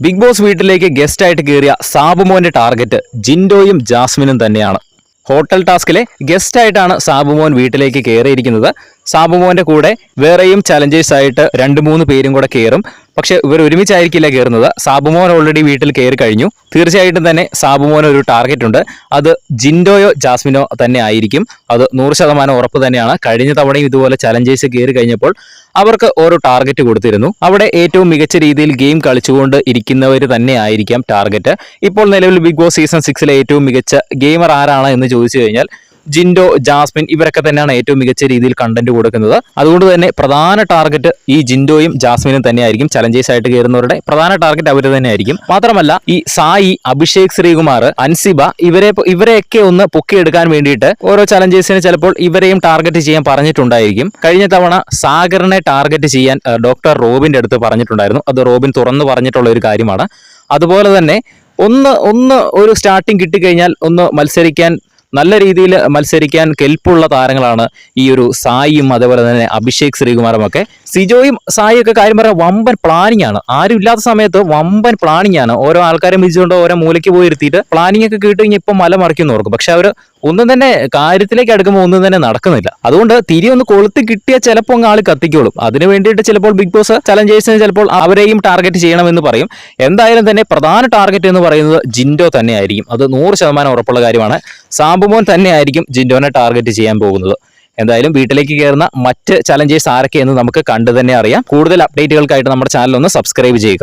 Big boss വീട്ടിലേക്ക് guest ആയിട്ട് കയറിയ സാബുമോന്റെ ടാർഗറ്റ് ജിൻഡോയും ജാസ്മിനും തന്നെയാണ്. ഹോട്ടൽ ടാസ്കിലെ ഗസ്റ്റ് ആയിട്ടാണ് സാബുമോൻ വീട്ടിലേക്ക് കയറിയിരിക്കുന്നത്. സാബുമോന്റെ കൂടെ വേറെയും ചലഞ്ചേഴ്സ് ആയിട്ട് 2-3 പേരും കൂടെ കയറും. പക്ഷെ ഇവർ ഒരുമിച്ചായിരിക്കില്ല കയറുന്നത്. സാബുമോൻ ഓൾറെഡി വീട്ടിൽ കയറി കഴിഞ്ഞു. തീർച്ചയായിട്ടും തന്നെ സാബുമോൻ ഒരു ടാർഗറ്റ് ഉണ്ട്. അത് ജിൻഡോയോ ജാസ്മിനോ തന്നെ ആയിരിക്കും. അത് 100% ഉറപ്പ് തന്നെയാണ്. കഴിഞ്ഞ തവണയും ഇതുപോലെ ചലഞ്ചേഴ്സ് കയറി കഴിഞ്ഞപ്പോൾ അവർക്ക് ഓരോ ടാർഗറ്റ് കൊടുത്തിരുന്നു. അവിടെ ഏറ്റവും മികച്ച രീതിയിൽ ഗെയിം കളിച്ചുകൊണ്ട് ഇരിക്കുന്നവർ തന്നെ ആയിരിക്കാം ടാർഗറ്റ്. ഇപ്പോൾ നിലവിൽ ബിഗ് ബോസ് സീസൺ 6 ഏറ്റവും മികച്ച ഗെയിമർ ആരാണ് എന്ന് ചോദിച്ചു കഴിഞ്ഞാൽ ജിൻഡോ, ജാസ്മിൻ ഇവരൊക്കെ തന്നെയാണ് ഏറ്റവും മികച്ച രീതിയിൽ കണ്ടന്റ് കൊടുക്കുന്നത്. അതുകൊണ്ട് തന്നെ പ്രധാന ടാർഗറ്റ് ഈ ജിൻഡോയും ജാസ്മിനും തന്നെയായിരിക്കും. ചലഞ്ചേഴ്സ് ആയിട്ട് കയറുന്നവരുടെ പ്രധാന ടാർഗറ്റ് അവർ തന്നെയായിരിക്കും. മാത്രമല്ല ഈ സായി, അഭിഷേക് ശ്രീകുമാർ, അൻസിബ ഇവരെയൊക്കെ ഒന്ന് പൊക്കിയെടുക്കാൻ വേണ്ടിയിട്ട് ഓരോ ചലഞ്ചേഴ്സിന് ചിലപ്പോൾ ഇവരെയും ടാർഗറ്റ് ചെയ്യാൻ പറഞ്ഞിട്ടുണ്ടായിരിക്കും. കഴിഞ്ഞ തവണ സാഗറിനെ ടാർഗറ്റ് ചെയ്യാൻ ഡോക്ടർ റോബിന്റെ അടുത്ത് പറഞ്ഞിട്ടുണ്ടായിരുന്നു. അത് റോബിൻ തുറന്നു പറഞ്ഞിട്ടുള്ള ഒരു കാര്യമാണ്. അതുപോലെ തന്നെ ഒരു സ്റ്റാർട്ടിങ് കിട്ടിക്കഴിഞ്ഞാൽ ഒന്ന് മത്സരിക്കാൻ, നല്ല രീതിയിൽ മത്സരിക്കാൻ കെൽപ്പുള്ള താരങ്ങളാണ് ഈ ഒരു സായിയും അതേപോലെ തന്നെ അഭിഷേക് ശ്രീകുമാറും ഒക്കെ. സിജോയും സായിയും ഒക്കെ കാര്യം പറയാൻ വമ്പൻ പ്ലാനിങ് ആണ്. ആരും ഇല്ലാത്ത സമയത്ത് വമ്പൻ പ്ലാനിങ് ആണ്. ഓരോ ആൾക്കാരെ വിളിച്ചുകൊണ്ട് ഓരോ മൂലയ്ക്ക് പോയി ഇരുത്തിയിട്ട് പ്ലാനിങ് ഒക്കെ കേട്ട് കഴിഞ്ഞാൽ ഇപ്പം മല മറിക്കുന്നു ഓർക്കും. പക്ഷെ അവർ ഒന്നും തന്നെ കാര്യത്തിലേക്ക് അടുക്കുമ്പോൾ ഒന്നും തന്നെ നടക്കുന്നില്ല. അതുകൊണ്ട് തിരി ഒന്ന് കൊളുത്തി കിട്ടിയാൽ ചിലപ്പോൾ അങ്ങ് ആള് കത്തിക്കോളും. അതിന് വേണ്ടിയിട്ട് ചിലപ്പോൾ ബിഗ് ബോസ് ചലഞ്ചേഴ്സിന് ചിലപ്പോൾ അവരെയും ടാർഗറ്റ് ചെയ്യണമെന്ന് പറയും. എന്തായാലും തന്നെ പ്രധാന ടാർഗറ്റ് എന്ന് പറയുന്നത് ജിൻഡോ തന്നെ ആയിരിക്കും. അത് 100% ഉറപ്പുള്ള കാര്യമാണ്. സാബുമോൻ തന്നെ ആയിരിക്കും ജിൻഡോനെ ടാർഗറ്റ് ചെയ്യാൻ പോകുന്നത്. എന്തായാലും വീട്ടിലേക്ക് കയറുന്ന മറ്റ് ചലഞ്ചേഴ്സ് ആരൊക്കെയെന്ന് നമുക്ക് കണ്ടു തന്നെ അറിയാം. കൂടുതൽ അപ്ഡേറ്റുകൾക്കായിട്ട് നമ്മുടെ ചാനൽ ഒന്ന് സബ്സ്ക്രൈബ് ചെയ്യുക.